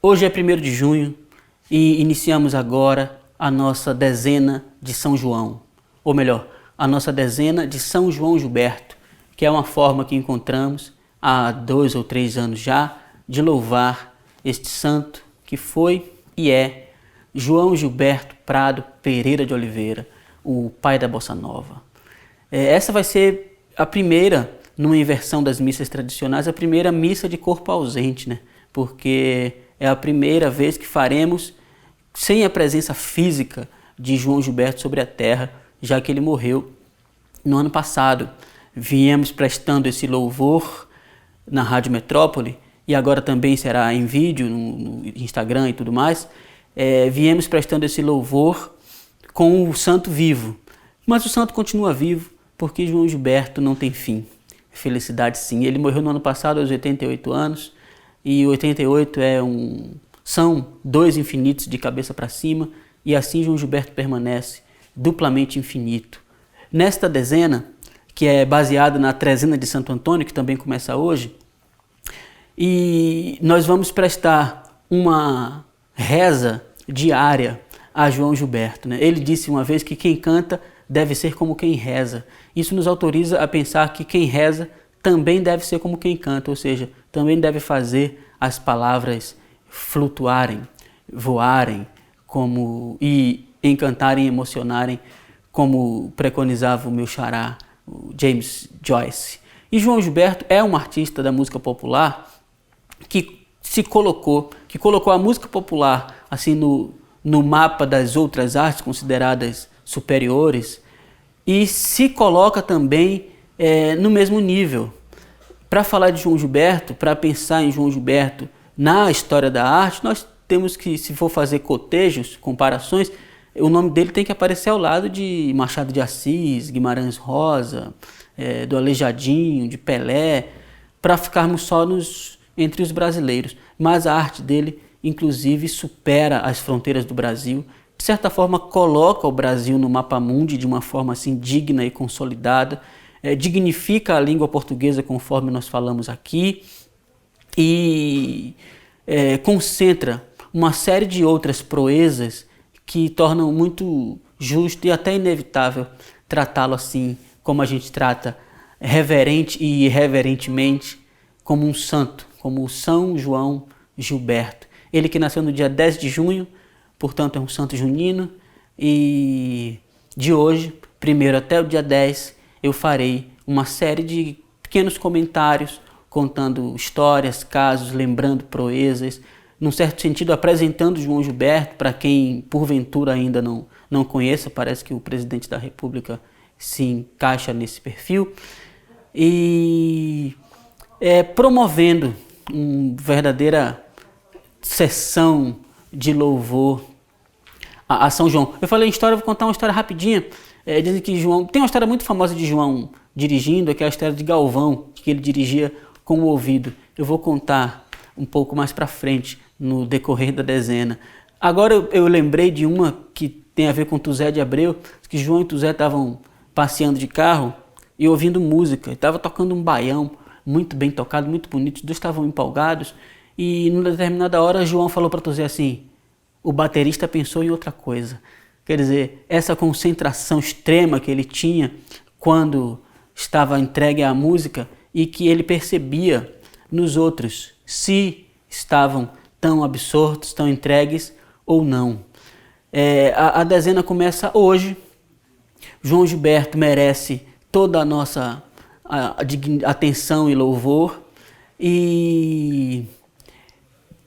Hoje é 1º de junho e iniciamos agora a nossa dezena de São João, ou melhor, a nossa dezena de São João Gilberto, que é uma forma que encontramos há 2 ou 3 anos já de louvar este santo que foi e é João Gilberto Prado Pereira de Oliveira, o pai da Bossa Nova. Essa vai ser a primeira, numa inversão das missas tradicionais, a primeira missa de corpo ausente, né? Porque é a primeira vez que faremos sem a presença física de João Gilberto sobre a terra, já que ele morreu no ano passado. Viemos prestando esse louvor na Rádio Metrópole e agora também será em vídeo no Instagram e tudo mais. Viemos prestando esse louvor com o santo vivo, mas o santo continua vivo porque João Gilberto não tem fim. Felicidade sim, ele morreu no ano passado aos 88 anos e 88 são 2 infinitos de cabeça para cima e assim João Gilberto permanece duplamente infinito. Nesta dezena, que é baseada na trezena de Santo Antônio, que também começa hoje, e nós vamos prestar uma reza diária a João Gilberto, né? Ele disse uma vez que quem canta deve ser como quem reza. Isso nos autoriza a pensar que quem reza também deve ser como quem canta, ou seja, também deve fazer as palavras flutuarem, voarem, e encantarem, emocionarem, como preconizava o meu xará, o James Joyce. E João Gilberto é um artista da música popular que colocou a música popular assim no mapa das outras artes consideradas superiores e se coloca também no mesmo nível. Para falar de João Gilberto, para pensar em João Gilberto na história da arte, nós temos que, se for fazer cotejos, comparações, o nome dele tem que aparecer ao lado de Machado de Assis, Guimarães Rosa, do Aleijadinho, de Pelé, para ficarmos só entre os brasileiros. Mas a arte dele, inclusive, supera as fronteiras do Brasil, de certa forma coloca o Brasil no mapa mundi de uma forma assim digna e consolidada, dignifica a língua portuguesa conforme nós falamos aqui e concentra uma série de outras proezas que tornam muito justo e até inevitável tratá-lo assim como a gente trata reverente e irreverentemente como um santo, como o São João Gilberto. Ele que nasceu no dia 10 de junho, portanto é um santo junino, e de hoje, 1º até o dia 10, eu farei uma série de pequenos comentários, contando histórias, casos, lembrando proezas, num certo sentido apresentando João Gilberto, para quem porventura ainda não conheça, parece que o presidente da República se encaixa nesse perfil, e promovendo uma verdadeira sessão de louvor a São João. Eu falei em história, vou contar uma história rapidinha. Dizem que João... Tem uma história muito famosa de João dirigindo, que é a história de Galvão, que ele dirigia com o ouvido. Eu vou contar um pouco mais para frente, no decorrer da dezena. Agora eu lembrei de uma que tem a ver com Tuzé de Abreu, que João e Tuzé estavam passeando de carro e ouvindo música. Estava tocando um baião, muito bem tocado, muito bonito, os dois estavam empolgados. E numa determinada hora João falou para Tuzé assim: o baterista pensou em outra coisa. Quer dizer, essa concentração extrema que ele tinha quando estava entregue à música e que ele percebia nos outros, se estavam tão absortos, tão entregues ou não. A dezena começa hoje. João Gilberto merece toda a nossa atenção e louvor e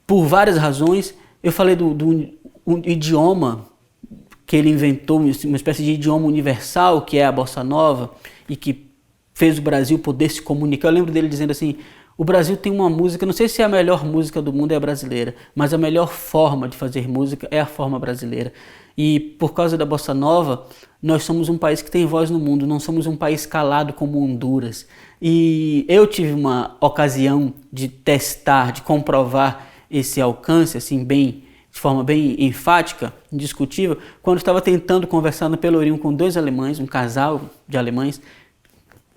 por várias razões. Eu falei do idioma que ele inventou, uma espécie de idioma universal, que é a Bossa Nova, e que fez o Brasil poder se comunicar. Eu lembro dele dizendo assim: o Brasil tem uma música, não sei se a melhor música do mundo é a brasileira, mas a melhor forma de fazer música é a forma brasileira. E por causa da Bossa Nova, nós somos um país que tem voz no mundo, não somos um país calado como Honduras. E eu tive uma ocasião de testar, de comprovar esse alcance, assim, de forma bem enfática, indiscutível, quando estava tentando conversar no Pelourinho com 2 alemães, um casal de alemães.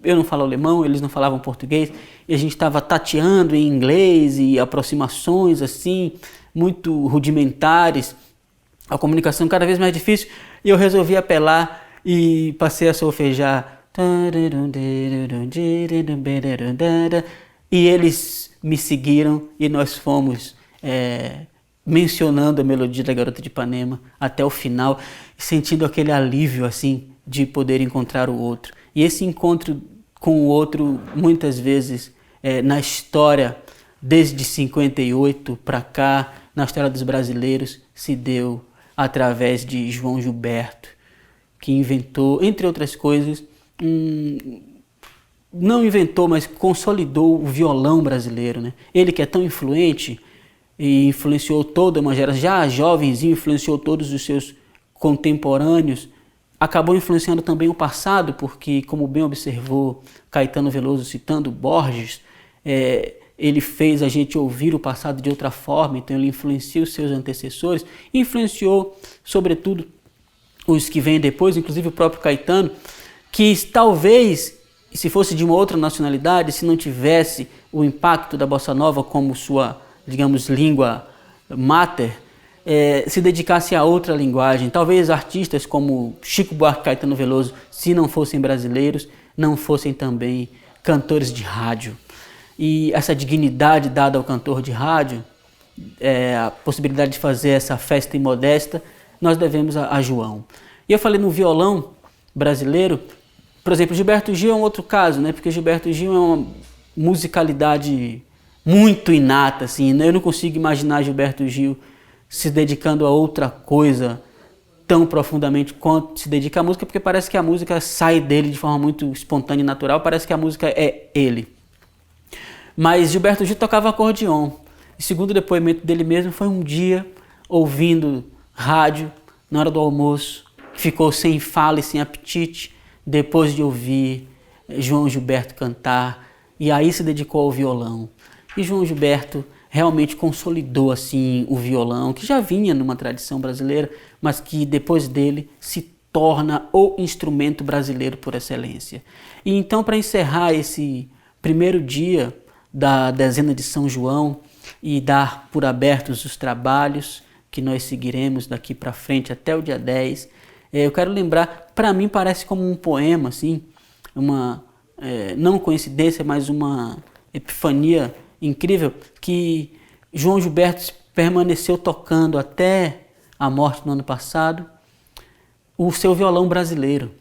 Eu não falo alemão, eles não falavam português, e a gente estava tateando em inglês e aproximações assim, muito rudimentares, a comunicação cada vez mais difícil, e eu resolvi apelar e passei a solfejar. E eles me seguiram e nós fomos mencionando a melodia da Garota de Ipanema até o final, sentindo aquele alívio assim de poder encontrar o outro. E esse encontro com o outro, muitas vezes, na história, desde 58 para cá, na história dos brasileiros, se deu através de João Gilberto, que inventou, entre outras coisas, não inventou, mas consolidou o violão brasileiro, né? Ele que é tão influente e influenciou toda uma geração, já jovenzinho, influenciou todos os seus contemporâneos, acabou influenciando também o passado, porque, como bem observou Caetano Veloso citando Borges, ele fez a gente ouvir o passado de outra forma, então ele influencia os seus antecessores, influenciou, sobretudo, os que vêm depois, inclusive o próprio Caetano, que talvez, se fosse de uma outra nacionalidade, se não tivesse o impacto da bossa nova como sua, digamos, língua mater, se dedicasse a outra linguagem. Talvez artistas como Chico Buarque e Caetano Veloso, se não fossem brasileiros, não fossem também cantores de rádio. E essa dignidade dada ao cantor de rádio, a possibilidade de fazer essa festa imodesta, nós devemos a João. E eu falei no violão brasileiro, por exemplo, Gilberto Gil é um outro caso, né? Porque Gilberto Gil é uma musicalidade muito inata, assim, eu não consigo imaginar Gilberto Gil se dedicando a outra coisa tão profundamente quanto se dedica à música, porque parece que a música sai dele de forma muito espontânea e natural, parece que a música é ele. Mas Gilberto Gil tocava acordeon, e segundo o depoimento dele mesmo, foi um dia ouvindo rádio na hora do almoço, ficou sem fala e sem apetite, depois de ouvir João Gilberto cantar, e aí se dedicou ao violão. E João Gilberto realmente consolidou assim o violão, que já vinha numa tradição brasileira, mas que depois dele se torna o instrumento brasileiro por excelência. E então, para encerrar esse primeiro dia da dezena de São João e dar por abertos os trabalhos que nós seguiremos daqui para frente até o dia 10, eu quero lembrar, para mim parece como um poema, assim, uma não coincidência, mas uma epifania incrível, que João Gilberto permaneceu tocando até a morte no ano passado o seu violão brasileiro.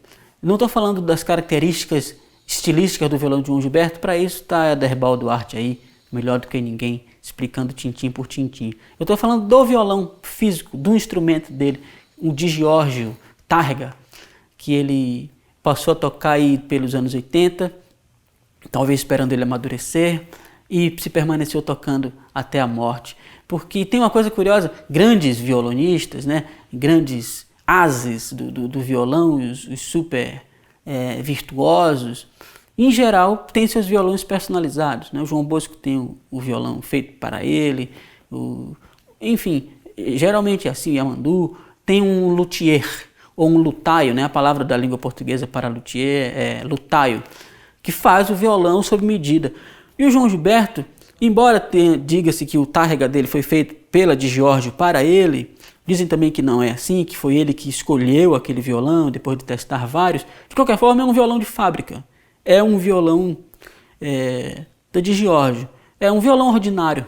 Não estou falando das características estilísticas do violão de João Gilberto, para isso está Aderbal Duarte aí, melhor do que ninguém, explicando tintim por tintim. Eu estou falando do violão físico, do instrumento dele, o Di Giorgio Tárrega, que ele passou a tocar aí pelos anos 80, talvez esperando ele amadurecer, e se permaneceu tocando até a morte. Porque tem uma coisa curiosa, grandes violonistas, né, grandes ases do violão, os super virtuosos, em geral têm seus violões personalizados, né? O João Bosco tem o violão feito para ele, enfim, geralmente é assim, Yamandu tem um luthier, ou um lutaio, né? A palavra da língua portuguesa para luthier é lutaio, que faz o violão sob medida. E o João Gilberto, embora diga-se que o Tárrega dele foi feito pela Di Giorgio para ele, dizem também que não é assim, que foi ele que escolheu aquele violão depois de testar vários. De qualquer forma, é um violão de fábrica. É um violão da Di Giorgio. É um violão ordinário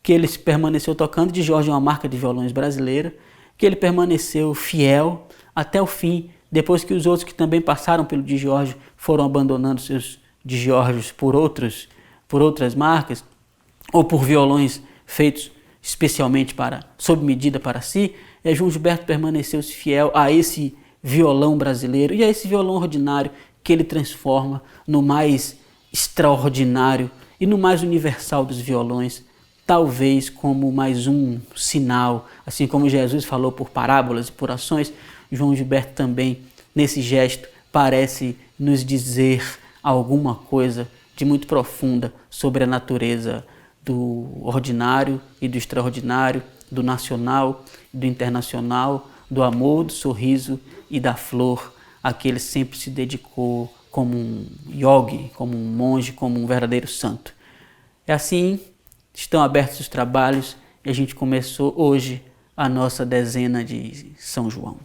que ele permaneceu tocando. Di Giorgio é uma marca de violões brasileira, que ele permaneceu fiel até o fim, depois que os outros que também passaram pelo Di Giorgio foram abandonando seus Di Giorgios por outras marcas, ou por violões feitos especialmente sob medida para si. João Gilberto permaneceu fiel a esse violão brasileiro e a esse violão ordinário que ele transforma no mais extraordinário e no mais universal dos violões, talvez como mais um sinal, assim como Jesus falou por parábolas e por ações, João Gilberto também, nesse gesto, parece nos dizer alguma coisa de muito profunda sobre a natureza do ordinário e do extraordinário, do nacional e do internacional, do amor, do sorriso e da flor, a que ele sempre se dedicou como um yogi, como um monge, como um verdadeiro santo. É assim, estão abertos os trabalhos e a gente começou hoje a nossa dezena de São João.